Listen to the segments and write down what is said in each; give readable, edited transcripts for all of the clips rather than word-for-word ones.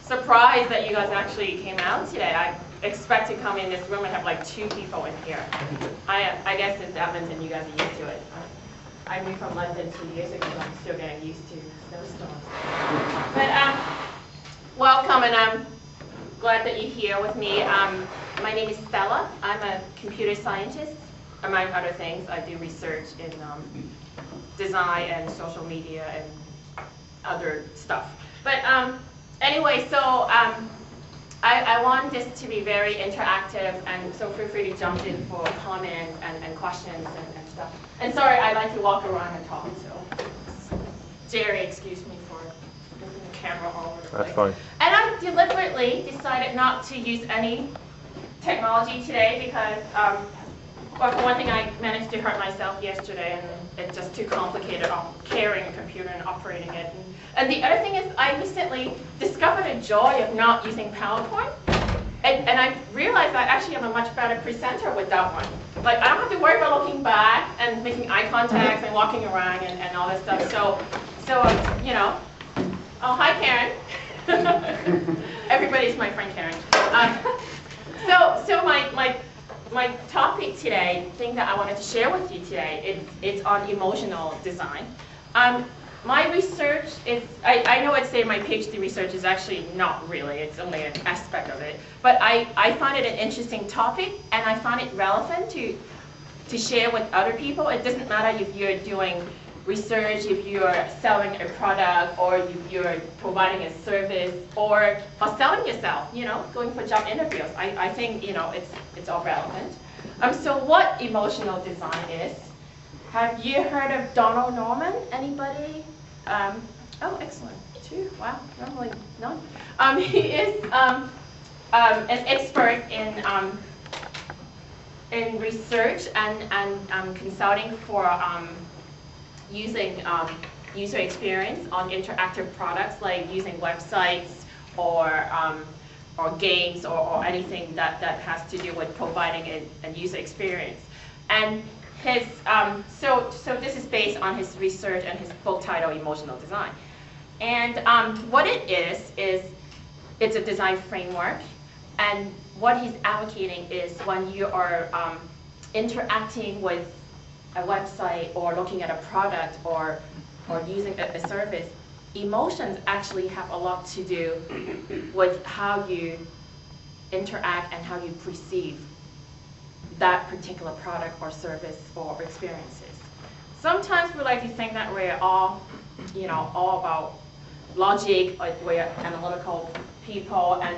surprised that you guys actually came out today. I expect to come in this room and have like 2 people in here. I guess it's Edmonton, you guys are used to it. I moved from London 2 years ago, so I'm still getting used to snowstorms. But welcome, and I'm glad that you're here with me. My name is Stella. I'm a computer scientist. Among other things, I do research in design and social media and other stuff. But anyway, so I want this to be very interactive, and so feel free to jump in for comments and questions and stuff. And sorry, I like to walk around and talk, so Jerry, excuse me for moving the camera all over the place. That's fine. And I deliberately decided not to use any technology today because, well, for one thing, I managed to hurt myself yesterday, and it's just too complicated carrying a computer and operating it. And the other thing is, I recently discovered a joy of not using PowerPoint. And I realized that actually I'm a much better presenter with that one. Like, I don't have to worry about looking back and making eye contact and walking around and all that stuff. So you know, oh, hi, Karen. Everybody's my friend Karen. So my topic today, thing that I wanted to share with you today, it's on emotional design. My research is, I know I'd say my PhD research is actually not really, it's only an aspect of it, but I find it an interesting topic, and I find it relevant to share with other people. It doesn't matter if you're doing research, if you're selling a product, or if you're providing a service, or selling yourself, you know, going for job interviews. I think, you know, it's all relevant. So what emotional design is? Have you heard of Donald Norman? Anybody? Oh, excellent. 2. Wow, normally none. He is an expert in research and consulting for using user experience on interactive products, like using websites or games or anything that has to do with providing a user experience. And his so this is based on his research and his book title, Emotional Design. And what it is it's a design framework. And what he's advocating is when you are interacting with a website or looking at a product or using a service, emotions actually have a lot to do with how you interact and how you perceive that particular product or service or experiences. Sometimes we like to think that we're all, you know, all about logic, like we're analytical people, and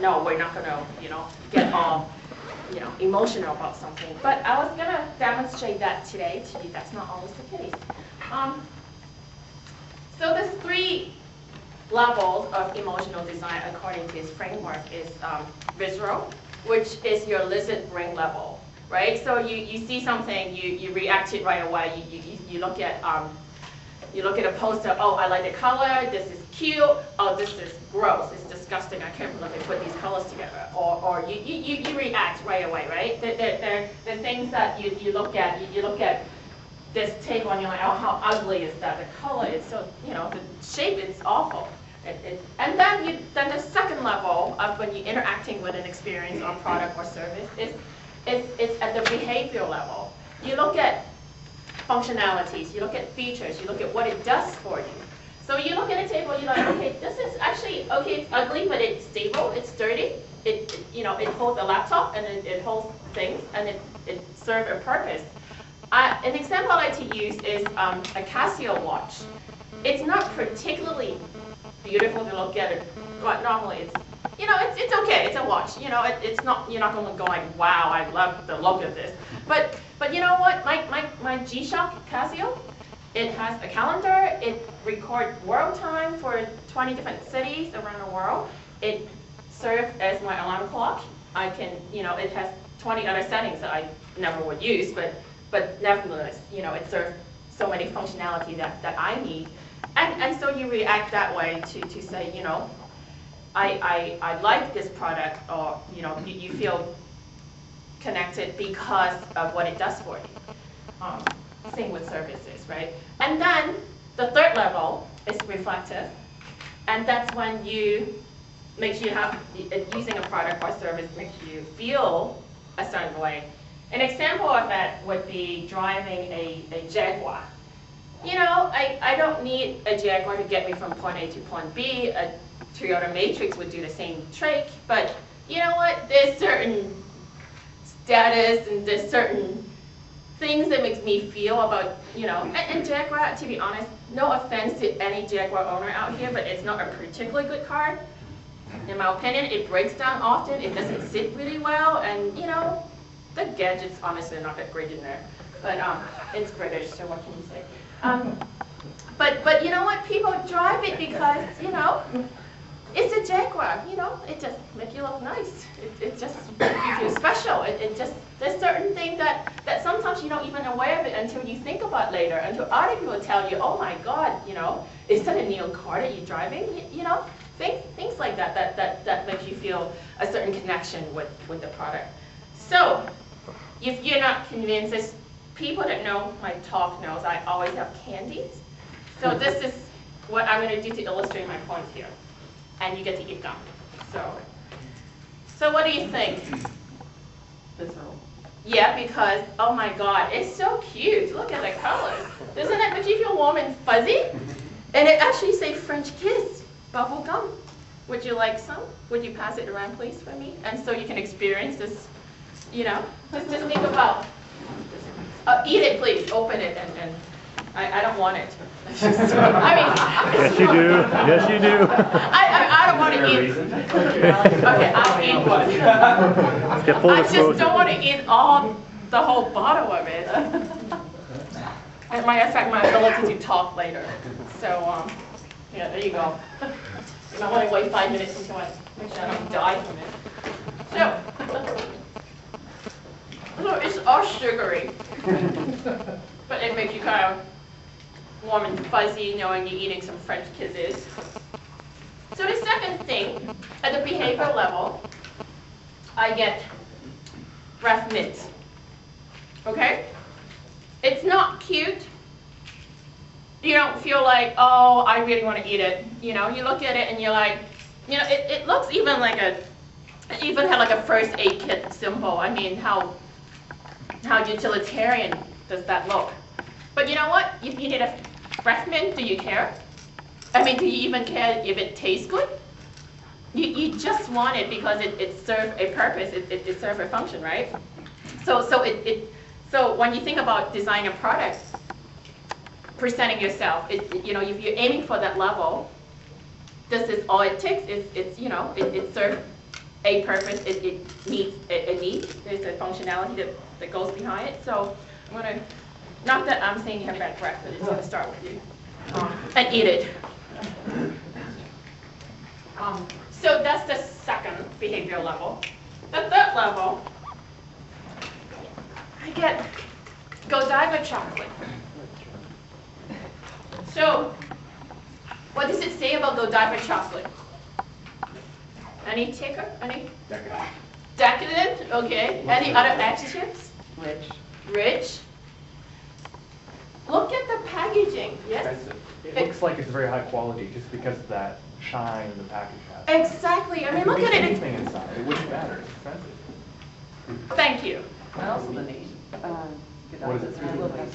no, we're not gonna, you know, get all, you know, emotional about something. But I was gonna demonstrate that today to you. That's not always the case. So there's 3 levels of emotional design according to his framework. Is visceral, which is your lizard brain level, right? So you see something, you react to it right away. You look at a poster. Oh, I like the color. This is cute. Oh, this is gross. It's disgusting. I can't believe they put these colors together. Or you react right away, right? The things that you look at. You look at this table and you're like, oh, how ugly is that? The color is so, you know, the shape is awful. And then the second level of when you're interacting with an experience or product or service is at the behavioral level. You look at functionalities, you look at features, you look at what it does for you. So you look at a table, you're like, okay, this is actually, okay, it's ugly, but it's stable, it's sturdy, you know, it holds a laptop, and it holds things, and it serves a purpose. An example I like to use is a Casio watch. It's not particularly beautiful to look at it, but normally it's, you know, it's okay. It's a watch. You know, it's not. You're not going to go like, wow, I love the look of this. But you know what? My G-Shock Casio, it has a calendar. It records world time for 20 different cities around the world. It serves as my alarm clock. I can, you know, it has 20 other settings that I never would use, but nevertheless, you know, it serves so many functionality that I need. And so you react that way to say, you know, I like this product, or, you know, you feel connected because of what it does for you. Same with services, right? And then the third level is reflective, and that's when you makes you have, using a product or service makes you feel a certain way. An example of that would be driving a Jaguar. You know, I don't need a Jaguar to get me from point A to point B. A Toyota Matrix would do the same trick, but you know what? There's certain status and there's certain things that makes me feel about, you know, and Jaguar, to be honest, no offense to any Jaguar owner out here, but it's not a particularly good car. In my opinion, it breaks down often, it doesn't sit really well, and you know, the gadgets honestly are not that great in there. But it's British, so what can you say? But you know what? People drive it because, you know, it's a Jaguar, you know, it just makes you look nice. It just makes you feel special. It just, there's certain things that sometimes you don't even aware of it until you think about later, until other people tell you, oh my God, you know, is that a neon car that you're driving? You know, things like that makes you feel a certain connection with the product. So, if you're not convinced, as people that know my talk knows, I always have candies. So this is what I'm going to do to illustrate my point here. And you get to eat them. So what do you think? Visceral. Yeah, because, oh my God, it's so cute. Look at the colors. Doesn't it make you feel warm and fuzzy? And it actually says French kiss, bubble gum. Would you like some? Would you pass it around, please, for me? And so you can experience this, you know, just think about, eat it, please, open it, and I don't want it. I mean, yes, you do. Yes, you do. I don't want to eat. Okay, I'll eat one. Get full I of just don't want to eat the whole bottle of it. It might affect my ability to talk later. So, yeah, there you go. You might want to wait 5 minutes until I make sure I don't die from it. So it's all sugary, but it makes you kind of warm and fuzzy knowing you're eating some French kisses. So the second thing, at the behavioral level, I get breath mint. Okay? It's not cute. You don't feel like, oh, I really want to eat it. You know, you look at it and you're like, you know, it looks even like it even had like a first aid kit symbol. I mean, how utilitarian does that look? But you know what? If you need a breath mint, do you care? I mean, do you even care if it tastes good? You just want it because it serves a purpose, it serves a function, right? So when you think about designing a product, presenting yourself, you know, if you're aiming for that level, this is all it takes. It's you know, it serves a purpose, it meets a need. There's a functionality that goes behind it. So I'm gonna, not that I'm saying you have bad breath, but it's gonna start with you. And eat it. So that's the second behavioral level. The third level, I get Godiva chocolate. So, what does it say about Godiva chocolate? Any ticker? Any? Decadent. Decadent? Okay. Any other adjectives? Rich. Rich. Look at the packaging. Yes? Expensive. It looks like it's very high quality just because of that shine the package has. Exactly. I mean, look at it. Anything inside. It wouldn't matter. It's expensive. Thank you. And also the name. What is it? Godiva's really nice.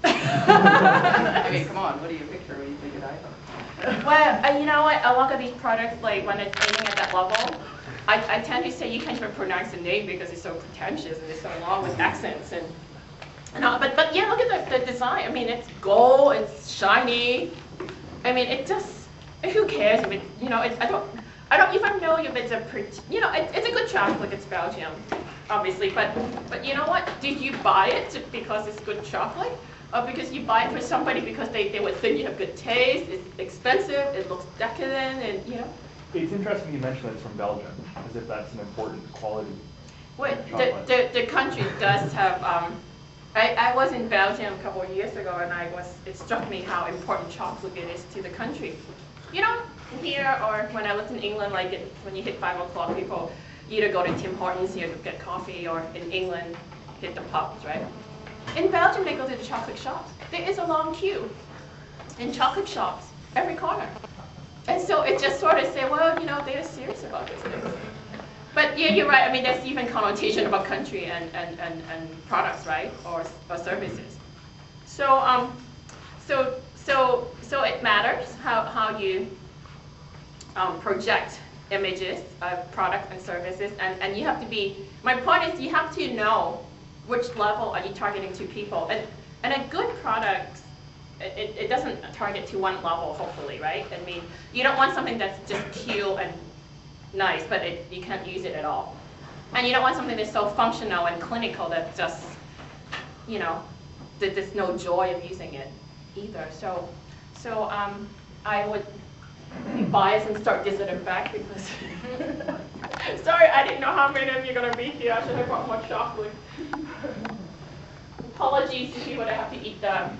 I mean, come on, what do you picture when you think Godiva? Well, you know what? A lot of these products, like when it's aiming at that level, I tend to say you can't even pronounce the name because it's so pretentious and it's so long with accents and all. But yeah, look at the design. I mean, it's gold, it's shiny. I mean, it just, who cares if it, you know, I don't even know if it's you know, it's a good chocolate, it's Belgium, obviously, but you know what? Did you buy it because it's good chocolate? Or because you buy it for somebody because they would think you have good taste, it's expensive, it looks decadent, and you know? It's interesting you mention that it's from Belgium, as if that's an important quality. Well, the country does have, I was in Belgium a couple of years ago and it struck me how important chocolate it is to the country. You know, here or when I lived in England, like when you hit 5 o'clock, people either go to Tim Hortons here to get coffee, or in England, hit the pubs, right? In Belgium, they go to the chocolate shops. There is a long queue in chocolate shops, every corner. And so it just sort of say, well, you know, they're serious about this thing. But yeah, you're right. I mean, there's even connotation about country and products, right, or services. So so it matters how you project images of products and services, and you have to be. My point is, you have to know which level are you targeting to people, and a good product. It doesn't target to one level, hopefully, right? I mean, you don't want something that's just cute and nice, but you can't use it at all. And you don't want something that's so functional and clinical that just, you know, that there's no joy of using it either. So I would be biased and start disinfect because, sorry, I didn't know how many of you are going to be here. I should have brought more chocolate. Apologies to people that have to eat the